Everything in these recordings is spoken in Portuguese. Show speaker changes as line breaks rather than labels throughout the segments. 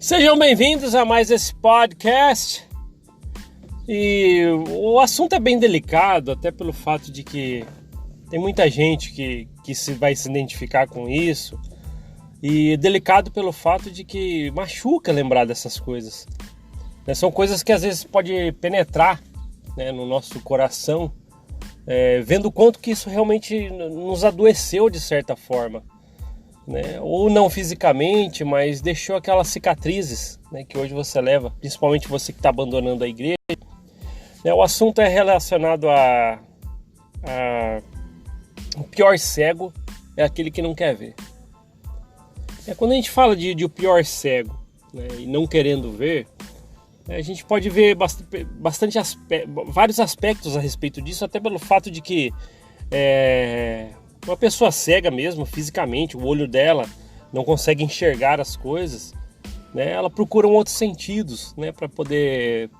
Sejam bem-vindos a mais esse podcast. E o assunto é bem delicado, até pelo fato de que tem muita gente que vai se identificar com isso. E delicado pelo fato de que machuca lembrar dessas coisas. São coisas que às vezes pode penetrar, no nosso coração, vendo o quanto que isso realmente nos adoeceu de certa forma. Ou não fisicamente, mas deixou aquelas cicatrizes, que hoje você leva, principalmente você que está abandonando a igreja. O assunto é relacionado o pior cego é aquele que não quer ver. Quando a gente fala de o pior cego, e não querendo ver, a gente pode ver vários aspectos a respeito disso, até pelo fato de que uma pessoa cega mesmo, fisicamente, o olho dela não consegue enxergar as coisas, ela procura outros sentidos, para poder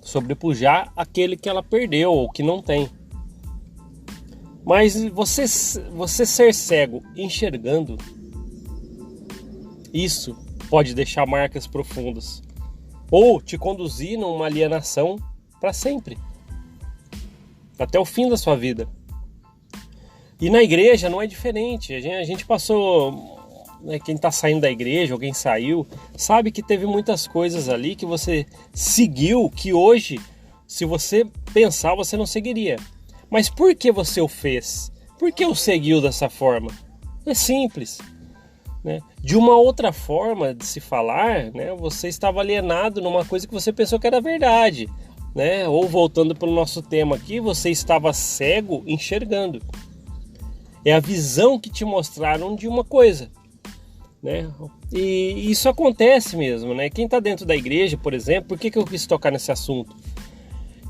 sobrepujar aquele que ela perdeu ou que não tem. Mas você ser cego enxergando, isso pode deixar marcas profundas ou te conduzir numa alienação para sempre, até o fim da sua vida. E na igreja não é diferente. A gente passou, quem está saindo da igreja, alguém saiu, sabe que teve muitas coisas ali que você seguiu, que hoje, se você pensar, você não seguiria. Mas por que você o fez? Por que o seguiu dessa forma? É simples. De uma outra forma de se falar, você estava alienado numa coisa que você pensou que era verdade. Ou voltando para o nosso tema aqui, você estava cego enxergando. É a visão que te mostraram de uma coisa, E isso acontece mesmo, Quem está dentro da igreja, por exemplo, por que eu quis tocar nesse assunto?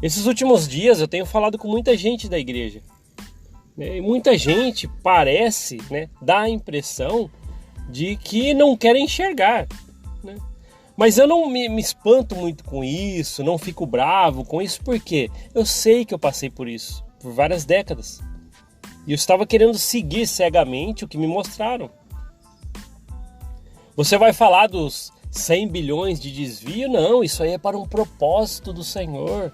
Esses últimos dias eu tenho falado com muita gente da igreja, E muita gente parece, dá a impressão de que não querem enxergar, Mas eu não me espanto muito com isso, não fico bravo com isso, porque eu sei que eu passei por isso, por várias décadas. E eu estava querendo seguir cegamente o que me mostraram. Você vai falar dos 100 bilhões de desvio? Não, isso aí é para um propósito do Senhor.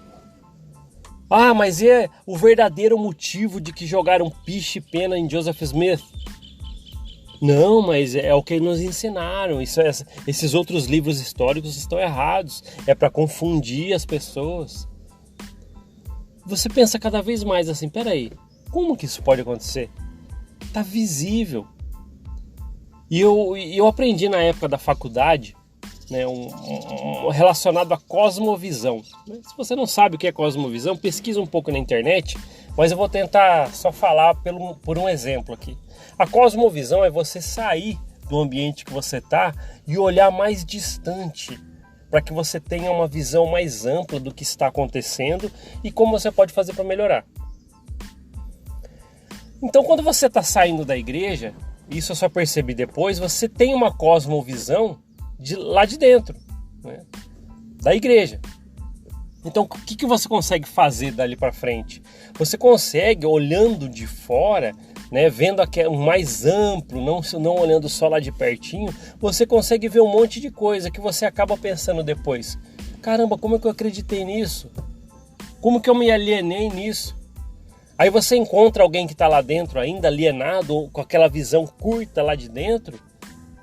Ah, mas é o verdadeiro motivo de que jogaram piche e pena em Joseph Smith? Não, mas é o que nos ensinaram. Esses outros livros históricos estão errados. É para confundir as pessoas. Você pensa cada vez mais assim, peraí. Como que isso pode acontecer? Está visível. E eu aprendi na época da faculdade, relacionado à cosmovisão. Se você não sabe o que é cosmovisão, pesquisa um pouco na internet, mas eu vou tentar só falar por um exemplo aqui. A cosmovisão é você sair do ambiente que você está e olhar mais distante, para que você tenha uma visão mais ampla do que está acontecendo e como você pode fazer para melhorar. Então, quando você está saindo da igreja, isso eu só percebi depois, você tem uma cosmovisão lá de dentro, da igreja. Então, o que você consegue fazer dali para frente? Você consegue, olhando de fora, vendo um mais amplo, não olhando só lá de pertinho, você consegue ver um monte de coisa que você acaba pensando depois. Caramba, como é que eu acreditei nisso? Como que eu me alienei nisso? Aí você encontra alguém que está lá dentro ainda alienado, com aquela visão curta lá de dentro,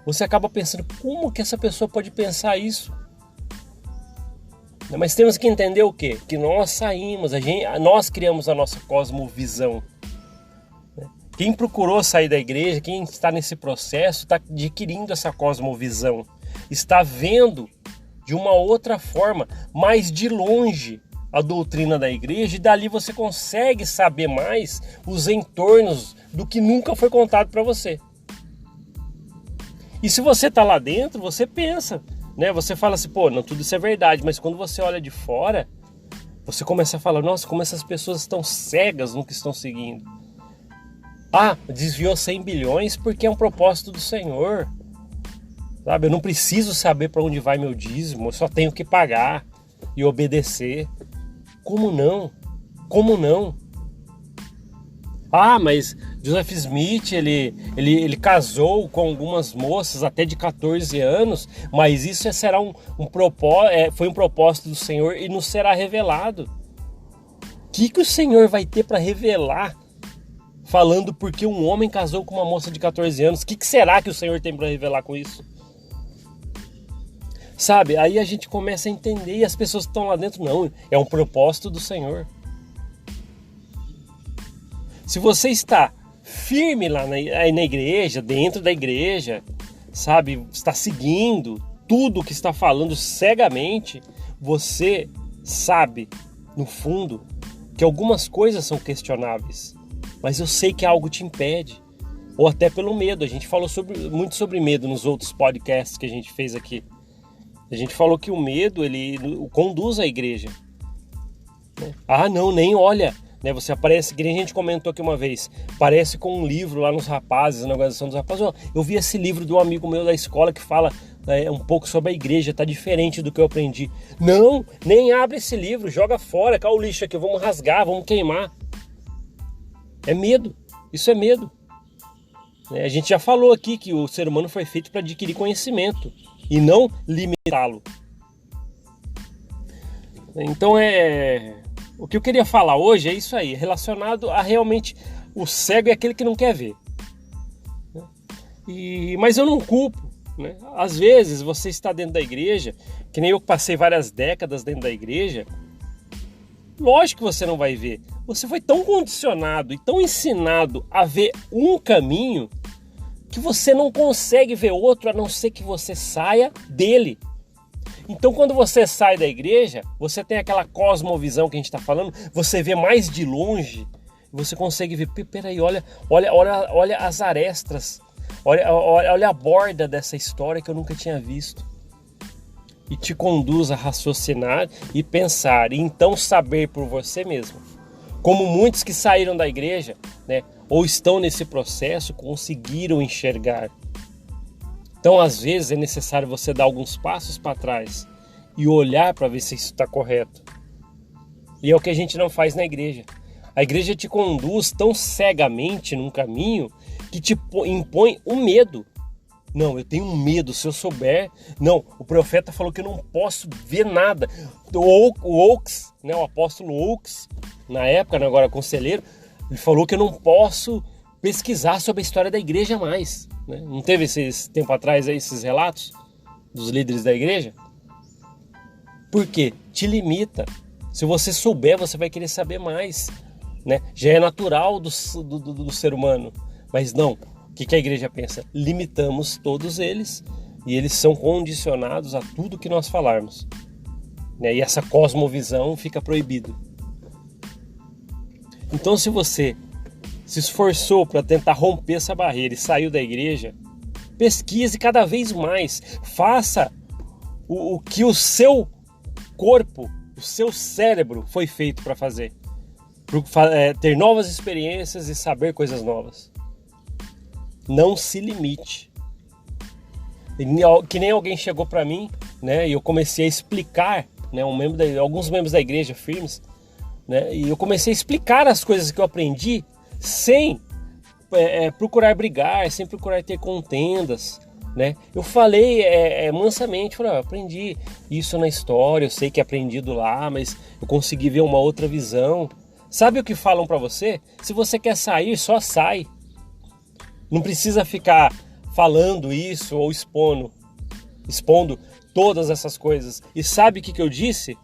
você acaba pensando, como que essa pessoa pode pensar isso? Mas temos que entender o quê? Que nós saímos, nós criamos a nossa cosmovisão. Quem procurou sair da igreja, quem está nesse processo, está adquirindo essa cosmovisão, está vendo de uma outra forma, mais de longe, a doutrina da igreja, e dali você consegue saber mais os entornos do que nunca foi contado para você. E se você está lá dentro, você pensa, você fala assim, não, tudo isso é verdade, mas quando você olha de fora, você começa a falar, nossa, como essas pessoas estão cegas no que estão seguindo. Ah, desviou 100 bilhões porque é um propósito do Senhor. Sabe, eu não preciso saber para onde vai meu dízimo, eu só tenho que pagar e obedecer. Como não? Como não? Ah, mas Joseph Smith, ele casou com algumas moças até de 14 anos, mas isso será foi um propósito do Senhor e nos será revelado. O que o Senhor vai ter para revelar falando porque um homem casou com uma moça de 14 anos? O que será que o Senhor tem para revelar com isso? Sabe, aí a gente começa a entender e as pessoas que estão lá dentro, não, é um propósito do Senhor. Se você está firme lá na igreja, dentro da igreja, sabe, está seguindo tudo o que está falando cegamente, você sabe, no fundo, que algumas coisas são questionáveis, mas eu sei que algo te impede, ou até pelo medo. A gente falou muito sobre medo nos outros podcasts que a gente fez aqui. A gente falou que o medo, ele conduz à igreja. Ah, não, nem olha. Você aparece, que nem a gente comentou aqui uma vez, parece com um livro lá nos rapazes, na organização dos rapazes. Eu vi esse livro de um amigo meu da escola que fala um pouco sobre a igreja, tá diferente do que eu aprendi. Não, nem abre esse livro, joga fora, cá o lixo aqui, vamos rasgar, vamos queimar. É medo, isso é medo. A gente já falou aqui que o ser humano foi feito para adquirir conhecimento e não limitá-lo. Então o que eu queria falar hoje é isso aí, relacionado a realmente o cego é aquele que não quer ver. Mas eu não culpo. Às vezes você está dentro da igreja, que nem eu que passei várias décadas dentro da igreja, lógico que você não vai ver. Você foi tão condicionado e tão ensinado a ver um caminho que você não consegue ver outro a não ser que você saia dele. Então quando você sai da igreja, você tem aquela cosmovisão que a gente está falando, você vê mais de longe, você consegue ver, peraí, olha as arestas, olha a borda dessa história que eu nunca tinha visto. E te conduz a raciocinar e pensar, e então saber por você mesmo. Como muitos que saíram da igreja, ou estão nesse processo, conseguiram enxergar. Então, às vezes, é necessário você dar alguns passos para trás e olhar para ver se isso está correto. E é o que a gente não faz na igreja. A igreja te conduz tão cegamente num caminho que te impõe o medo. Não, eu tenho medo, se eu souber... Não, o profeta falou que eu não posso ver nada. O Oaks, o apóstolo Oaks, na época, agora conselheiro, ele falou que eu não posso pesquisar sobre a história da igreja mais. Não teve esses tempo atrás aí, esses relatos dos líderes da igreja? Por quê? Te limita. Se você souber, você vai querer saber mais. Já é natural do ser humano. Mas não, o que a igreja pensa? Limitamos todos eles e eles são condicionados a tudo que nós falarmos. E essa cosmovisão fica proibida. Então, se você se esforçou para tentar romper essa barreira e saiu da igreja, pesquise cada vez mais. Faça o que o seu corpo, o seu cérebro foi feito para fazer. Ter novas experiências e saber coisas novas. Não se limite. Que nem alguém chegou para mim, e eu comecei a explicar, alguns membros da igreja firmes, e eu comecei a explicar as coisas que eu aprendi sem procurar brigar, sem procurar ter contendas, Eu falei mansamente, eu aprendi isso na história, eu sei que é aprendido lá, mas eu consegui ver uma outra visão. Sabe o que falam para você? Se você quer sair, só sai. Não precisa ficar falando isso ou expondo todas essas coisas. E sabe o que eu disse?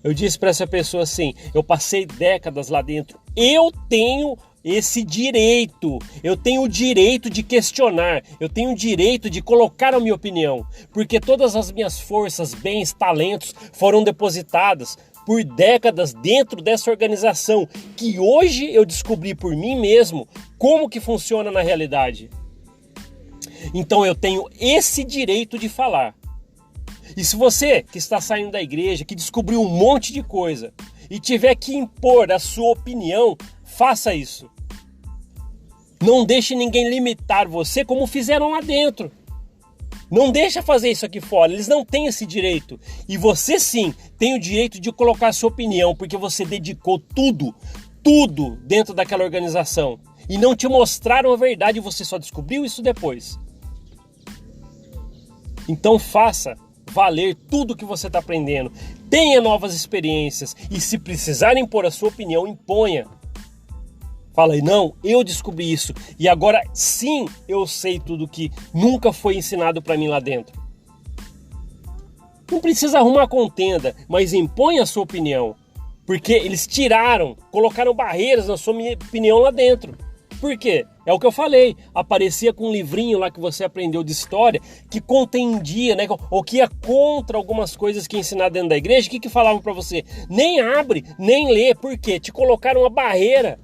Eu disse para essa pessoa assim, eu passei décadas lá dentro, eu tenho esse direito, eu tenho o direito de questionar, eu tenho o direito de colocar a minha opinião, porque todas as minhas forças, bens, talentos foram depositadas por décadas dentro dessa organização, que hoje eu descobri por mim mesmo como que funciona na realidade. Então eu tenho esse direito de falar. E se você que está saindo da igreja, que descobriu um monte de coisa e tiver que impor a sua opinião, faça isso. Não deixe ninguém limitar você como fizeram lá dentro. Não deixa fazer isso aqui fora, eles não têm esse direito. E você sim tem o direito de colocar a sua opinião, porque você dedicou tudo, tudo dentro daquela organização e não te mostraram a verdade e você só descobriu isso depois. Então faça valer tudo que você está aprendendo. Tenha novas experiências e se precisar impor a sua opinião, imponha. Fala aí, não, eu descobri isso e agora sim eu sei tudo que nunca foi ensinado para mim lá dentro. Não precisa arrumar contenda, mas impõe a sua opinião. Porque eles colocaram barreiras na sua opinião lá dentro. Por quê? É o que eu falei, aparecia com um livrinho lá que você aprendeu de história, que contendia, né, ou que ia contra algumas coisas que é ensinado dentro da igreja. O que falavam para você? Nem abre, nem lê, por quê? Te colocaram uma barreira.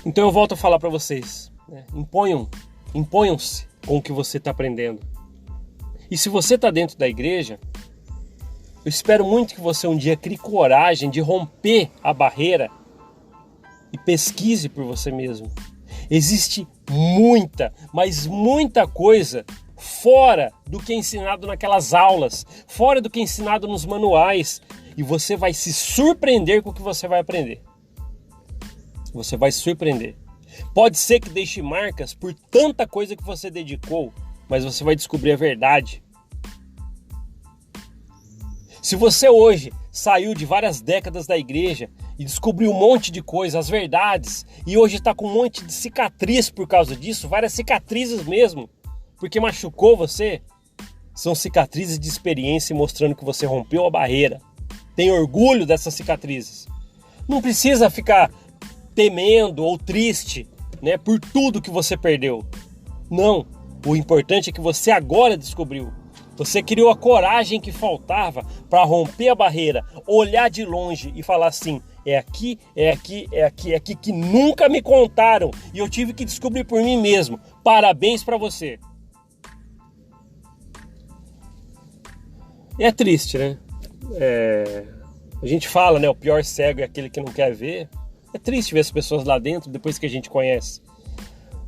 Então eu volto a falar para vocês, né? Imponham-se com o que você está aprendendo. E se você está dentro da igreja, eu espero muito que você um dia crie coragem de romper a barreira e pesquise por você mesmo. Existe muita, mas muita coisa fora do que é ensinado naquelas aulas, fora do que é ensinado nos manuais, e você vai se surpreender com o que você vai aprender. Você vai se surpreender. Pode ser que deixe marcas por tanta coisa que você dedicou, mas você vai descobrir a verdade. Se você hoje saiu de várias décadas da igreja e descobriu um monte de coisa, as verdades, e hoje está com um monte de cicatriz por causa disso, várias cicatrizes mesmo, porque machucou você, são cicatrizes de experiência mostrando que você rompeu a barreira. Tem orgulho dessas cicatrizes. Não precisa ficar temendo ou triste, né, por tudo que você perdeu. Não, o importante é que você agora descobriu. Você criou a coragem que faltava para romper a barreira, olhar de longe e falar assim, é aqui que nunca me contaram e eu tive que descobrir por mim mesmo. Parabéns para você. É triste, né? A gente fala, né, o pior cego é aquele que não quer ver. É triste ver as pessoas lá dentro depois que a gente conhece.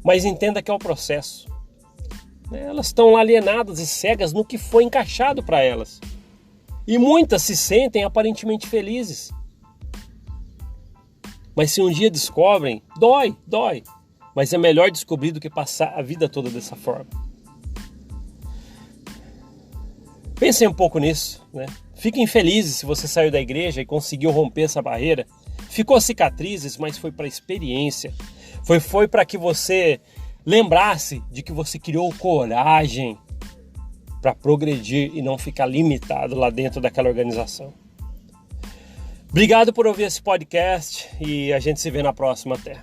Mas entenda que é o processo. Elas estão alienadas e cegas no que foi encaixado para elas. E muitas se sentem aparentemente felizes. Mas se um dia descobrem, dói. Mas é melhor descobrir do que passar a vida toda dessa forma. Pensem um pouco nisso, né? Fiquem felizes se você saiu da igreja e conseguiu romper essa barreira. Ficou cicatrizes, mas foi para a experiência. Foi para que você lembrasse de que você criou coragem para progredir e não ficar limitado lá dentro daquela organização. Obrigado por ouvir esse podcast e a gente se vê na próxima. Até.